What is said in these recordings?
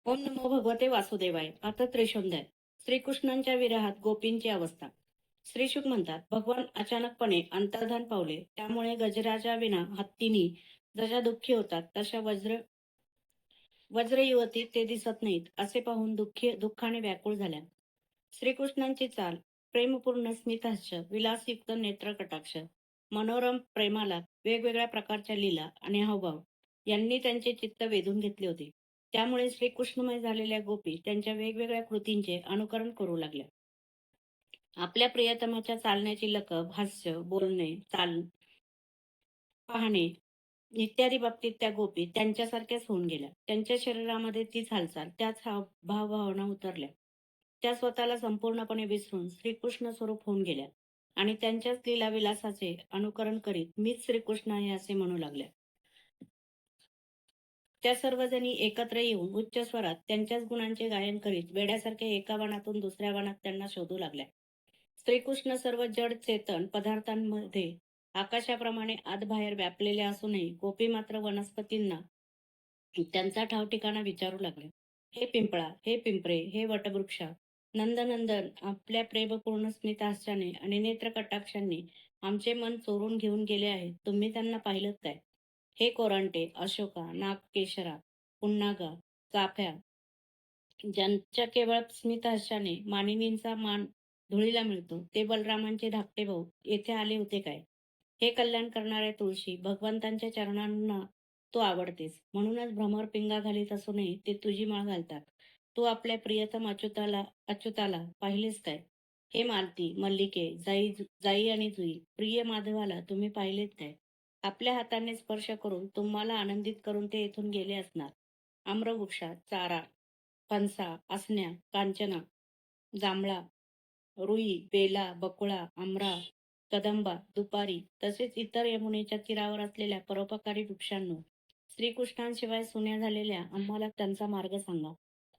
ओम नमो भगवते वासुदेवाय. आता त्रिशोंध्याय. श्रीकृष्णांच्या विरहात गोपींची अवस्था. श्रीशुक म्हणतात, भगवान अचानकपणे अंतर्धान पावले. त्यामुळे गजराजा विना हत्तीनी जशा दुःखी होतात तशा वज्र युवती ते दिसत नाहीत असे पाहून दुःखाने व्याकुळ झाल्या. श्रीकृष्णांची चाल, प्रेमपूर्ण स्मितहास्य, विलासयुक्त नेत्र कटाक्ष, मनोरम प्रेमाला वेगवेगळ्या प्रकारच्या लीला आणि हावभाव यांनी त्यांचे चित्त वेधून घेतले होते. त्यामुळे श्रीकृष्णमय झालेल्या गोपी त्यांच्या वेगवेगळ्या कृतींचे अनुकरण करू लागल्या. आपल्या प्रियतमाच्या चालण्याची लकब, हास्य, बोलणे, चाल पाहणे इत्यादी बाबतीत त्या गोपी त्यांच्यासारख्याच होऊन गेल्या. त्यांच्या शरीरामध्ये तीच हालचाल, त्याच भावभावना उतरल्या. त्या स्वतःला संपूर्णपणे विसरून श्रीकृष्ण स्वरूप होऊन गेल्या आणि त्यांच्याच लीलाविलासाचे अनुकरण करीत मीच श्रीकृष्ण आहे असे म्हणू लागल्या. त्या सर्वजणी एकत्र येऊन उच्च स्वरात त्यांच्याच गुणांचे गायन करीत वेड्यासारख्या एका वनातून दुसऱ्या वनात त्यांना शोधू लागल्या. श्रीकृष्ण सर्व जड चेतन पदार्थांमध्ये आकाशाप्रमाणे आतबाहेर व्यापलेले असूनही गोपी मात्र वनस्पतींना त्यांचा ठाव ठिकाणा विचारू लागले. हे पिंपळा, हे पिंपरे, हे वटवृक्षा, नंदनंदन, आपल्या प्रेमपूर्ण स्मितहास्याने आणि नेत्रकटाक्षांनी आमचे मन चोरून घेऊन गेले आहेत. तुम्ही त्यांना पाहिलं काय? हे कोरांटे, अशोका, नागकेशरा, पुन्नागा, चाफ्या, ज्यांच्या केवळ स्मितहास्याने मानिनींचा मान धुळीला मिळतो, ते बलरामांचे धाकटे भाऊ येथे आले होते काय? हे कल्याण करणारे तुळशी, भगवंतांच्या चरणांना तू आवडतेस, म्हणूनच भ्रमर पिंगा घालीत असूनही ते तुझी माळ घालतात. तू आपल्या प्रियतम अच्युताला पाहिलेस काय? हे मालती, मल्लिके, जाई आणि जुई, प्रिय माधवाला तुम्ही पाहिलेत काय? आपल्या हाताने स्पर्श करून तुम्हाला आनंदित करून ते येथून गेले असणार. आम्रवृक्षा, चारा, फणसा, असण्या, कांचना, जांभळा, रुई, बेला, बकुळा, आंबा, कदंबा, दुपारी तसेच इतर यमुनेच्या तीरावर असलेल्या परोपकारी वृक्षांनो, श्रीकृष्णांशिवाय सुन्या झालेल्या आम्हाला त्यांचा मार्ग सांगा.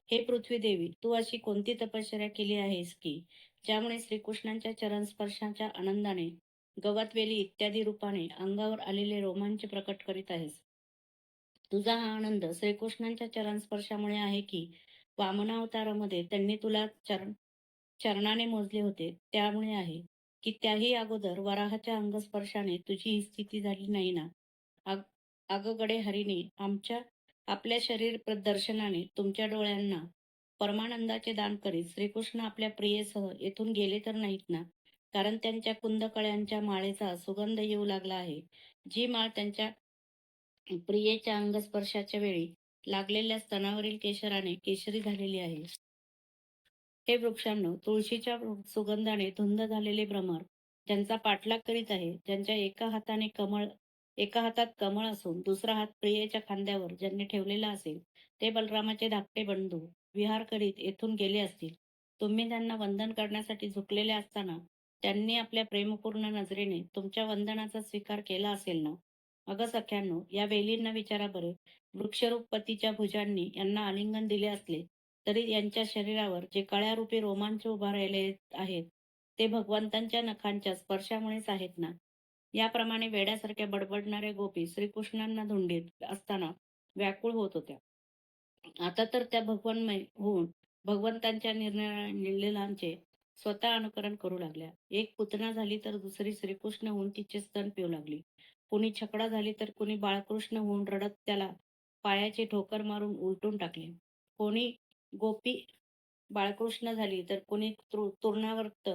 हे पृथ्वी देवी, तू अशी कोणती तपश्चर्या केली आहेस की ज्यामुळे श्रीकृष्णांच्या चरणस्पर्शाच्या आनंदाने गवतवेली इत्यादी रूपाने अंगावर आलेले रोमांच प्रकट करीत आहेस? तुझा हा आनंद श्रीकृष्णांच्या चरणस्पर्शामुळे आहे की वामनावतारामध्ये त्यांनी तुला चरणाने मोजले होते त्यामुळे आहे, की त्याही अगोदर वराहाच्या अंगस्पर्शाने तुझी ही स्थिती झाली नाही ना? अग अगं गडे हरिणी, आपल्या शरीर प्रदर्शनाने तुमच्या डोळ्यांना परमानंदाचे दान करीत श्रीकृष्ण आपल्या प्रियेसह येथून गेले तर नाहीत ना? कारण त्यांच्या कुंदकळ्यांच्या माळेचा सुगंध येऊ लागला आहे. जी माळ त्यांच्या प्रियेच्या अंगस्पर्शाच्या वेळी लागलेल्या स्तनावरील केशराने केशरी झालेली आहे. हे वृक्षांनो, तुळशीच्या सुगंधाने धुंद झालेले भ्रमर ज्यांचा पाठलाग करीत आहे, ज्यांच्या एका हातात कमळ असून दुसरा हात प्रियेच्या खांद्यावर ज्यांनी ठेवलेला असेल, ते बलरामाचे धाकटे बंधू विहार करीत येथून गेले असतील. तुम्ही त्यांना वंदन करण्यासाठी झुकलेले असताना त्यांनी आपल्या प्रेमपूर्ण नजरेने तुमच्या वंदनाचा स्वीकार केला असेल ना? अगं सख्यांनो, या वेलींना विचारा बरे. वृक्षरूप पतीच्या भुजांनी यांना आलिंगन दिले असले तरी यांच्या शरीरावर जे कळ्यारूपी रोमांच उभा राहिले आहेत, ते भगवंतांच्या नखांच्या स्पर्शामुळेच आहेत ना? याप्रमाणे वेड्यासारख्या बडबडणाऱ्या गोपी श्रीकृष्णांना धुंडीत असताना व्याकुळ होत होत्या. आता तर त्या भगवन्मय होऊन भगवंतांच्या लीलांचे स्वतः अनुकरण करू लागल्या. एक पुतना झाली तर दुसरी श्रीकृष्ण होऊन तिचे स्तन पिऊ लागली. कुणी छकडा झाली तर कुणी बाळकृष्ण होऊन रडत त्याला पायाची ठोकर मारून उलटून टाकले. कोणी गोपी बाळकृष्ण झाली तर कोणी तृणावर्त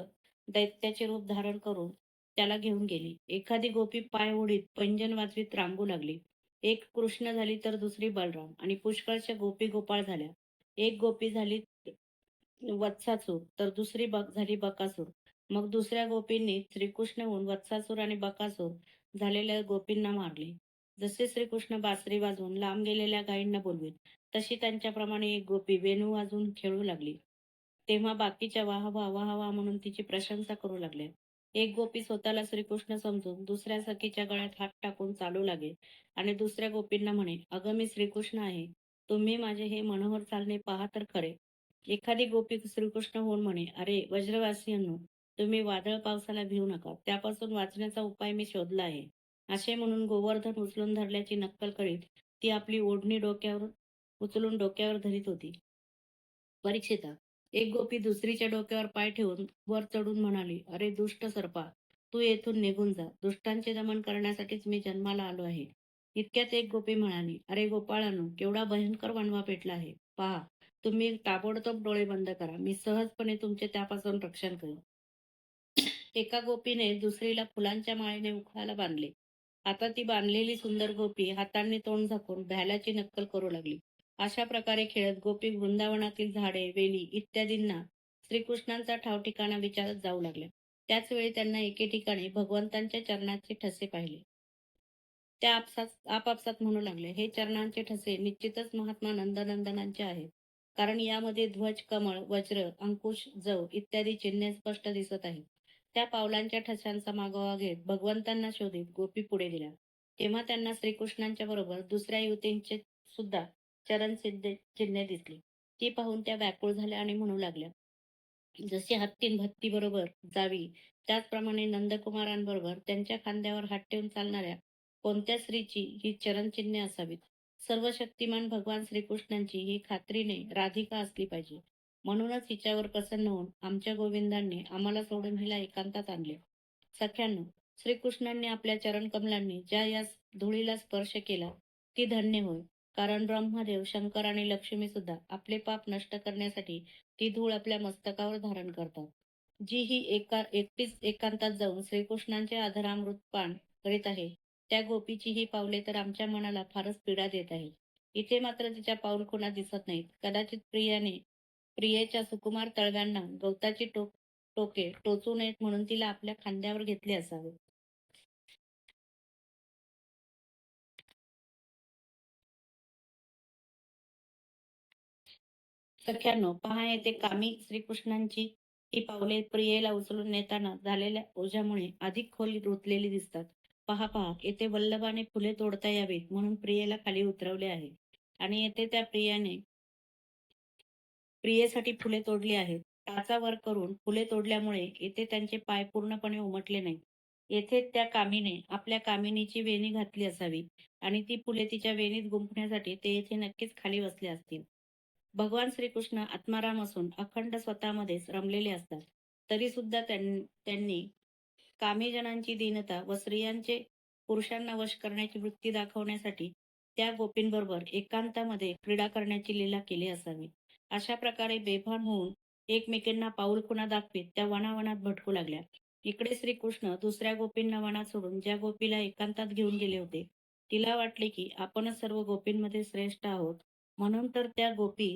दैत्याचे रूप धारण करून त्याला घेऊन गेली. एखादी गोपी पाय ओढीत पैंजण वाजवीत रांगू लागली. एक कृष्ण झाली तर दुसरी बलराम आणि पुष्कळशा गोपी गोपाळ झाल्या. एक गोपी झाली वत्सासूर तर दुसरी झाली बकासूर. मग दुसऱ्या गोपींनी श्रीकृष्ण होऊन वत्सासूर आणि बकासूर झालेल्या गोपींना मारले. जसे श्रीकृष्ण बासरी वाजवून लांब गेलेल्या गायींना बोलवीत, तशी त्यांच्याप्रमाणे एक गोपी वेणू वाजवून खेळू लागली. तेव्हा बाकीच्या वाह वाह वाह वाह म्हणून तिची प्रशंसा करू लागल्या. एक गोपी स्वतःला श्रीकृष्ण समजून दुसऱ्या सखीच्या गळ्यात हात टाकून चालू लागे आणि दुसऱ्या गोपींना म्हणे, अगं मी श्रीकृष्ण आहे, तुम्ही माझे हे मनोहर चालणे पहा तर खरे. एखादी गोपी श्रीकृष्ण होऊन म्हणे, अरे वज्रवासियांनो, तुम्ही वादळ पावसाला भिवू नका, त्यापासून वाचण्याचा उपाय मी शोधला आहे. असे म्हणून गोवर्धन उचलून धरल्याची नक्कल करीत ती आपली ओढणी डोक्यावर उचलून डोक्यावर धरीत होती. परीक्षिता, एक गोपी दुसरीच्या डोक्यावर पाय ठेवून वर चढून म्हणाली, अरे दुष्ट सर्पा, तू येथून निघून जा. दुष्टांचे दमन करण्यासाठीच मी जन्माला आलो आहे. इतक्यात एक गोपी म्हणाली, अरे गोपाळांनो, केवढा भयंकर वणवा पेटला आहे. पहा, तुम्ही ताबडतोब डोळे बंद करा. मी सहजपणे तुमचे त्यापासून रक्षण करेन. एका गोपीने दुसरीला फुलांच्या माळेने उखळाला बांधले. आता ती बांधलेली सुंदर गोपी हातांनी तोंड झाकून भ्याल्याची नक्कल करू लागली. अशा प्रकारे खेळत गोपी वृंदावनातील झाडे, वेली इत्यादींना श्रीकृष्णांचा ठाव ठिकाणा विचारत जाऊ लागल्या. त्याच वेळी त्यांना एके ठिकाणी भगवंतांच्या चरणाचे ठसे पाहिले. त्या आपापसात म्हणू लागले, हे चरणांचे ठसे निश्चितच महात्मा नंदनंदनांचे आहेत. कारण यामध्ये ध्वज, कमळ, वज्र, अंकुश, जव इत्यादी चिन्हे स्पष्ट दिसत आहेत. त्या पावलांच्या ठशांचा मागोवा घेत भगवंतांना शोधित गोपी पुढे गेल्या. तेव्हा त्यांना श्रीकृष्णांच्या बरोबर दुसऱ्या युवतींचे सुद्धा चिन्हे दिसली. ती पाहून त्या व्याकुळ झाल्या आणि म्हणू लागल्या, जशी हत्तीन बरोबर जावी, त्याचप्रमाणे नंदकुमारांबरोबर त्यांच्या खांद्यावर हात ठेवून चालणाऱ्या कोणत्या स्त्रीची ही चरणचिन्हे असावीत. सर्व शक्तिमान भगवान श्रीकृष्णांची ही खात्रीने राधिका असली पाहिजे. म्हणूनच हिच्यावर प्रसन्न होऊन आमच्या गोविंदांनी आम्हाला सोडून हिला एकांतात आणले. सख्यांनो, श्रीकृष्णांनी आपल्या चरणकमलांनी ज्या या धुळीला स्पर्श केला, ती धन्य होय. कारण ब्रह्मदेव, शंकर आणि लक्ष्मी सुद्धा आपले पाप नष्ट करण्यासाठी ती धूळ आपल्या मस्तकावर धारण करतात. जी ही एकटीच एकांतात जाऊन श्रीकृष्णांचे अधरामृत पान करीत आहे, त्या गोपीची ही पावले तर आमच्या मनाला फारच पीडा देत आहेत. इथे मात्र तिच्या पाऊलखुणा दिसत नाहीत. कदाचित प्रियेच्या सुकुमार तळव्यांना गवताची टोके टोचू नयेत म्हणून तिला आपल्या खांद्यावर घेतले असावे. सख्यांनो, पहा येथे कामी श्रीकृष्णांची ही पावले प्रियेला उचलून नेताना झालेल्या ओझ्यामुळे अधिक खोल रुतलेली दिसतात. पहा पहा, येथे वल्लभाने फुले तोडता यावीत म्हणून प्रियेला खाली उतरवले आहे. आणि येथे त्या प्रियेसाठी फुले तोडली आहेत. टाचा वर करून फुले तोडल्यामुळे येथे त्यांचे पाय पूर्णपणे उमटले नाहीत. येथे त्या कामीने आपल्या कामिनीची वेणी घातली असावी आणि ती फुले तिच्या वेणीत गुंफण्यासाठी ते येथे नक्कीच खाली बसले असतील. भगवान श्रीकृष्ण आत्माराम असून अखंड स्वतःमध्येच रमलेले असतात. तरी सुद्धा त्यांनी कामीजनांची दीनता व स्त्रियांचे पुरुषांना वश करण्याची वृत्ती दाखवण्यासाठी त्या गोपींबरोबर एकांतामध्ये क्रीडा करण्याची लीला केली असावी. अशा प्रकारे बेभान होऊन एकमेकींना पाऊलखुणा दाखवीत त्या वनावनात भटकू लागल्या. इकडे श्रीकृष्ण दुसऱ्या गोपींना वनात सोडून ज्या गोपीला एकांतात घेऊन गेले होते, तिला वाटले की आपणच सर्व गोपींमध्ये श्रेष्ठ आहोत. म्हणून तर त्या गोपी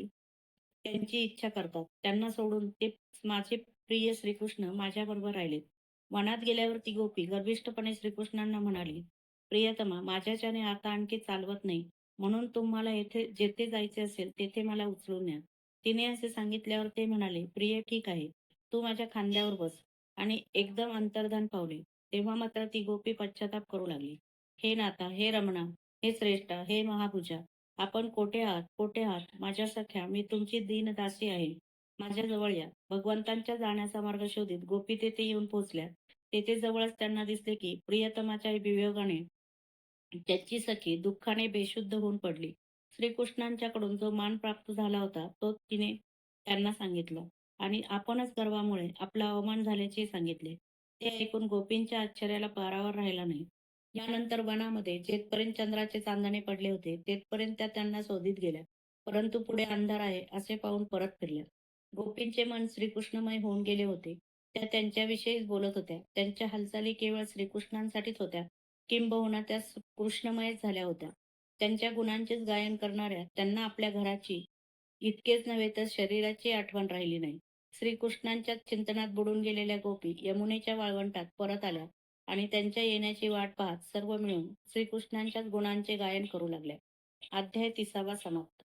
त्यांची इच्छा करतात. त्यांना सोडून ते माझे प्रिय श्रीकृष्ण माझ्याबरोबर राहिलेत. वनात गेल्यावर ती गोपी गर्विष्ठपणे श्रीकृष्णांना म्हणाली, प्रियतमा, माझ्याच्याने आता आणखी चालवत नाही, म्हणून तुम्हाला जेथे जायचे असेल तेथे मला उचलून न्या. तिने असे सांगितल्यावर ते म्हणाले, प्रिय, ठीक आहे, तू माझ्या खांद्यावर बस. आणि एकदम अंतर्धान पावले. तेव्हा मात्र ती गोपी पश्चाताप करू लागली. हे नाथा, हे रमणा, हे श्रेष्ठा, हे महाभुजा, आपण कोठे आहात, कोठे आहात? माझ्या सख्या, मी तुमची दीनदासी आहे. माझ्या जवळ या. भगवंतांच्या जाण्याचा मार्ग शोधित गोपी तेथे येऊन पोहोचल्या. तेथे जवळच त्यांना दिसले की प्रियतमाच्या वियोगाने त्याची सखी दुःखाने बेशुद्ध होऊन पडली. श्रीकृष्णांच्याकडून जो मान प्राप्त झाला होता तो तिने त्यांना सांगितला आणि आपणच गर्वामुळे आपला अवमान झाल्याचे सांगितले. ते ऐकून गोपींच्या आश्चर्याला पारावर राहिला नाही. यानंतर वनामध्ये जेथपर्यंत चंद्राचे चांदणे पडले होते तेथपर्यंत त्या त्यांना शोधित गेल्या. परंतु पुढे अंधार आहे असे पाहून परत फिरल्या. गोपींचे मन श्रीकृष्णमय होऊन गेले होते. त्या त्यांच्याविषयीच बोलत होत्या. त्यांच्या हालचाली केवळ श्रीकृष्णांसाठीच होत्या, किंबहुना त्या कृष्णमयच झाल्या होत्या. त्यांच्या गुणांचेच गायन करणाऱ्या त्यांना आपल्या घराची इतकेच नव्हे तर शरीराची आठवण राहिली नाही. श्रीकृष्णांच्या चिंतनात बुडून गेलेल्या गोपी यमुनेच्या वाळवंटात परत आल्या आणि त्यांच्या येण्याची वाट पाहत सर्व मिळून श्रीकृष्णांच्याच गुणांचे गायन करू लागल्या. अध्याय 30 समाप्त.